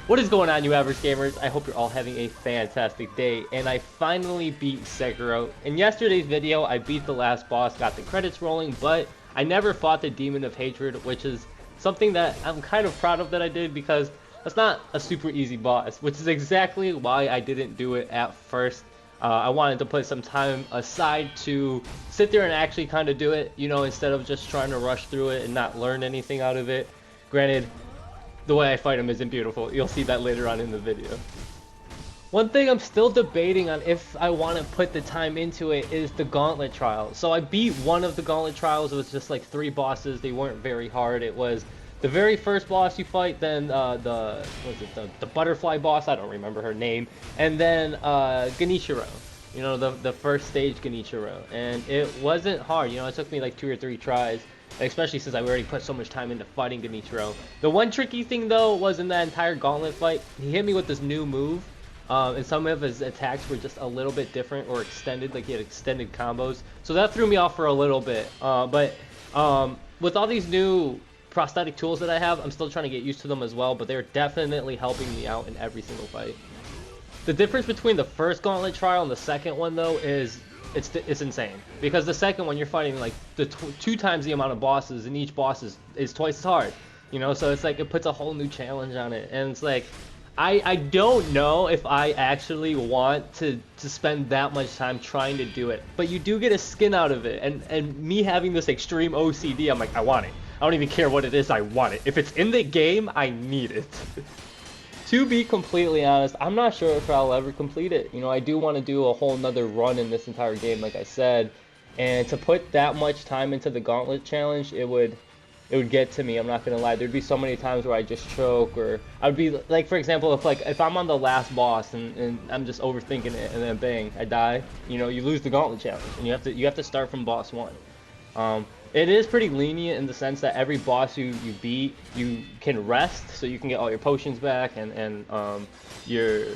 What is going on, you average gamers? I hope you're all having a fantastic day, and I finally beat Sekiro. In yesterday's video, I beat the last boss, got the credits rolling, but I never fought the Demon of Hatred, which is something that I'm kind of proud of that I did, because that's not a super easy boss, which is exactly why I didn't do it at first. I wanted to put some time aside to sit there and actually kind of do it, you know, instead of just trying to rush through it and not learn anything out of it. Granted, the way I fight him isn't beautiful. You'll see that later on in the video. One thing I'm still debating on if I want to put the time into it is the gauntlet trial. So I beat one of the gauntlet trials. It was just like 3 bosses. They weren't very hard. It was the very first boss you fight, then the butterfly boss, I don't remember her name, and then Ganishiro. You know, the first stage Ganishiro. And it wasn't hard. You know, it took me like 2 or 3 tries. Especially since I already put so much time into fighting Ganishiro. The one tricky thing though was in that entire gauntlet fight, he hit me with this new move, and some of his attacks were just a little bit different or extended, like he had extended combos. So that threw me off for a little bit. But with all these new prosthetic tools that I have, I'm still trying to get used to them as well, but they're definitely helping me out in every single fight. The difference between the first gauntlet trial and the second one though is it's insane, because the second one you're fighting like the 2 times the amount of bosses, and each boss is twice as hard, you know, so it's like it puts a whole new challenge on it, and it's like I don't know if I actually want to spend that much time trying to do it, but you do get a skin out of it, and me having this extreme OCD, I'm like, I want it. I don't even care what it is, I want it. If it's in the game, I need it. To be completely honest, I'm not sure if I'll ever complete it. You know, I do want to do a whole nother run in this entire game, like I said, and to put that much time into the gauntlet challenge, it would get to me. I'm not gonna lie. There'd be so many times where I just choke, or I would be like, for example, if I'm on the last boss and I'm just overthinking it, and then bang, I die. You know, you lose the gauntlet challenge, and you have to start from boss 1. It is pretty lenient in the sense that every boss you beat, you can rest, so you can get all your potions back and your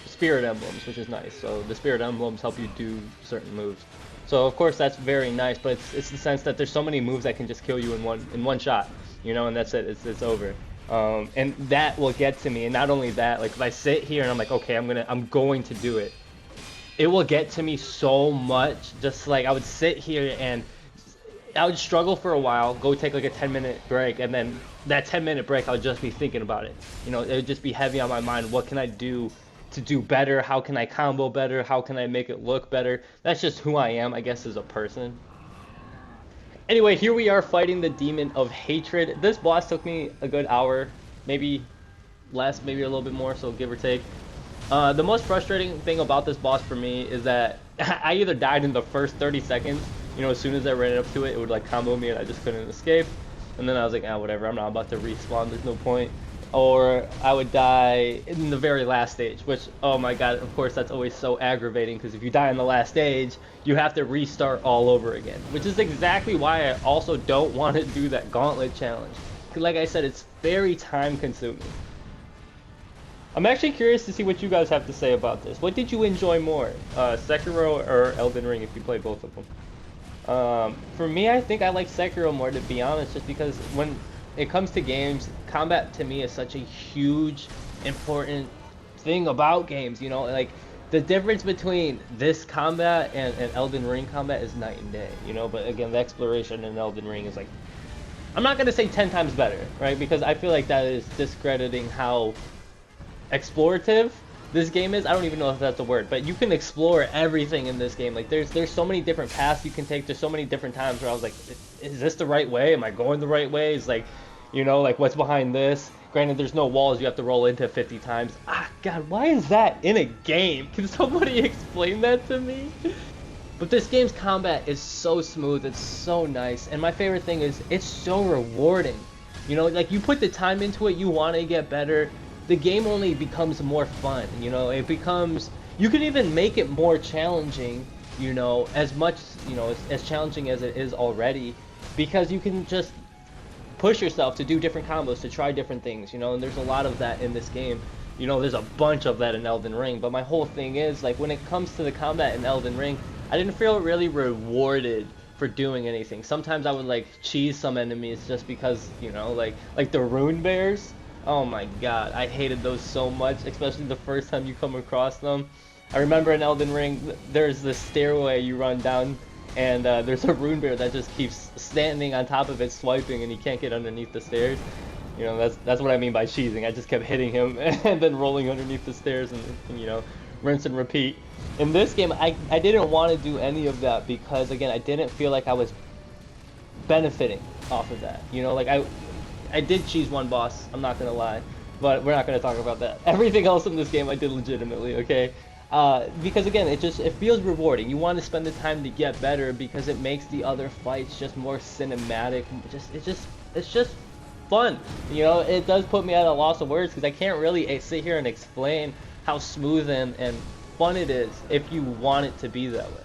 spirit emblems, which is nice. So the spirit emblems help you do certain moves. So of course that's very nice, but it's the sense that there's so many moves that can just kill you in one shot, you know, and that's it. It's over. And that will get to me. And not only that, like if I sit here and I'm like, okay, I'm going to do it, it will get to me so much. Just like I would sit here and I would struggle for a while, go take like a 10-minute break, and then that 10-minute break, I would just be thinking about it. You know, it would just be heavy on my mind. What can I do to do better? How can I combo better? How can I make it look better? That's just who I am, I guess, as a person. Anyway, here we are fighting the Demon of Hatred. This boss took me a good hour, maybe less, maybe a little bit more, so give or take. The most frustrating thing about this boss for me is that I either died in the first 30 seconds, you know, as soon as I ran up to it, it would like combo me and I just couldn't escape. And then I was like, ah, whatever, I'm not about to respawn, there's no point. Or I would die in the very last stage, which, oh my god, of course that's always so aggravating, because if you die in the last stage, you have to restart all over again. Which is exactly why I also don't want to do that gauntlet challenge. Because like I said, it's very time consuming. I'm actually curious to see what you guys have to say about this. What did you enjoy more, Sekiro or Elden Ring, if you played both of them? For me, I think I like Sekiro more, to be honest, just because when it comes to games, combat to me is such a huge, important thing about games, you know? Like, the difference between this combat and Elden Ring combat is night and day, you know? But again, the exploration in Elden Ring is like, I'm not gonna say 10 times better, right? Because I feel like that is discrediting how explorative this game is. I don't even know if that's a word, but you can explore everything in this game. Like there's so many different paths you can take. There's so many different times where I was like, is this the right way? Am I going the right way? It's like, you know, like what's behind this? Granted, there's no walls you have to roll into 50 times. Ah, God, why is that in a game? Can somebody explain that to me? But this game's combat is so smooth, it's so nice, and my favorite thing is it's so rewarding. You know, like you put the time into it, you want to get better, the game only becomes more fun, you know, it becomes, you can even make it more challenging, you know, as much, you know, as challenging as it is already, because you can just push yourself to do different combos, to try different things, you know, and there's a lot of that in this game. You know, there's a bunch of that in Elden Ring, but my whole thing is, like, when it comes to the combat in Elden Ring, I didn't feel really rewarded for doing anything. Sometimes I would, like, cheese some enemies just because, you know, like the rune bears. Oh my god, I hated those so much, especially the first time you come across them. I remember in Elden Ring, there's this stairway you run down, and there's a rune bear that just keeps standing on top of it, swiping, and he can't get underneath the stairs. You know, that's what I mean by cheesing. I just kept hitting him and then rolling underneath the stairs and you know, rinse and repeat. In this game, I didn't want to do any of that because, again, I didn't feel like I was benefiting off of that. You know, like I did cheese one boss, I'm not gonna lie, but we're not gonna talk about that. Everything else in this game I did legitimately, okay? Because again, it feels rewarding. You want to spend the time to get better because it makes the other fights just more cinematic. It's just fun. You know, it does put me at a loss of words because I can't really sit here and explain how smooth and fun it is if you want it to be that way.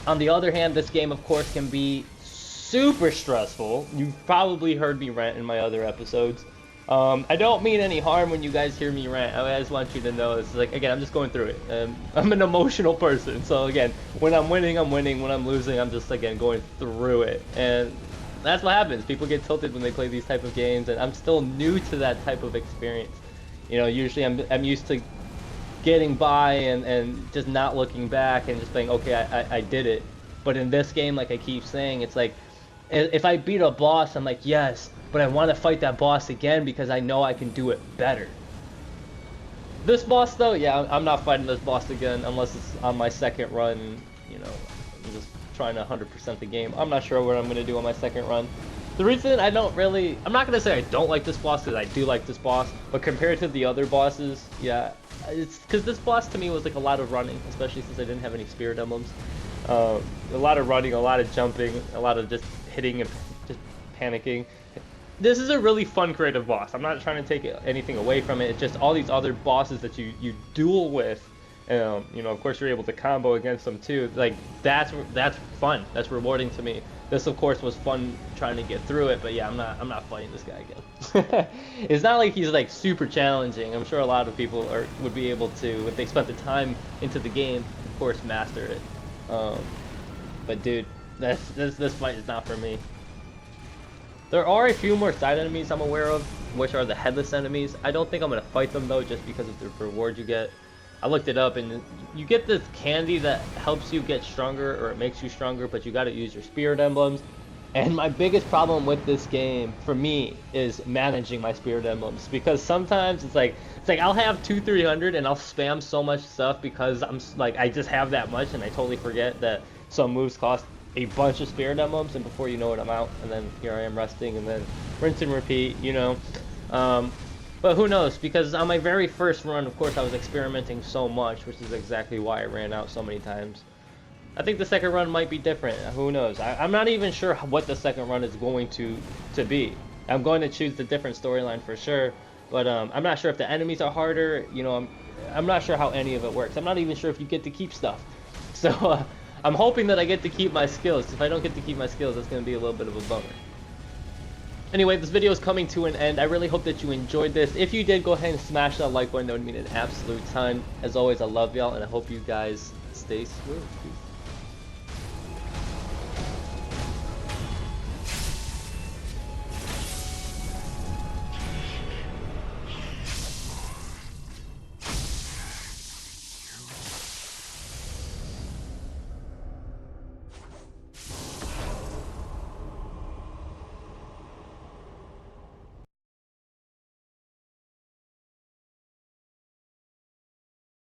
On the other hand, this game of course can be super stressful. You've probably heard me rant in my other episodes. I don't mean any harm when you guys hear me rant. I just want you to know it's like, again, I'm just going through it. I'm an emotional person, so again, when I'm winning, I'm winning. When I'm losing, I'm just, again, going through it. And that's what happens. People get tilted when they play these type of games, and I'm still new to that type of experience. You know, usually I'm used to getting by and just not looking back and just saying, okay, I did it. But in this game, like I keep saying, it's like, if I beat a boss, I'm like, yes, but I want to fight that boss again because I know I can do it better. This boss, though, yeah, I'm not fighting this boss again unless it's on my second run. You know, I'm just trying to 100% the game. I'm not sure what I'm going to do on my second run. The reason I'm not going to say I don't like this boss because I do like this boss, but compared to the other bosses, yeah, it's because this boss to me was like a lot of running, especially since I didn't have any spirit emblems. A lot of running, a lot of jumping, a lot of just hitting and just panicking. This is a really fun creative boss. I'm not trying to take anything away from it. It's just all these other bosses that you duel with. You know, of course you're able to combo against them too. Like that's fun. That's rewarding to me. This of course was fun trying to get through it, but yeah, I'm not fighting this guy again. It's not like he's like super challenging. I'm sure a lot of people would be able to, if they spent the time into the game, of course, master it. But dude, this fight is not for me. There are a few more side enemies I'm aware of, which are the headless enemies. I don't think I'm gonna fight them though, just because of the reward you get. I looked it up, and you get this candy that helps you get stronger, or it makes you stronger, but you gotta use your spirit emblems. And my biggest problem with this game, for me, is managing my spirit emblems, because sometimes it's like I'll have 200-300 and I'll spam so much stuff because I'm like, I just have that much and I totally forget that some moves cost a bunch of spirit emblems, and before you know it, I'm out, and then here I am resting, and then rinse and repeat, you know. But who knows, because on my very first run, of course, I was experimenting so much, which is exactly why I ran out so many times. I think the second run might be different. Who knows? I'm not even sure what the second run is going to be. I'm going to choose the different storyline for sure, but I'm not sure if the enemies are harder. You know, I'm not sure how any of it works. I'm not even sure if you get to keep stuff. So I'm hoping that I get to keep my skills. If I don't get to keep my skills, that's going to be a little bit of a bummer. Anyway, this video is coming to an end. I really hope that you enjoyed this. If you did, go ahead and smash that like button. That would mean an absolute ton. As always, I love y'all, and I hope you guys stay smooth. Peace.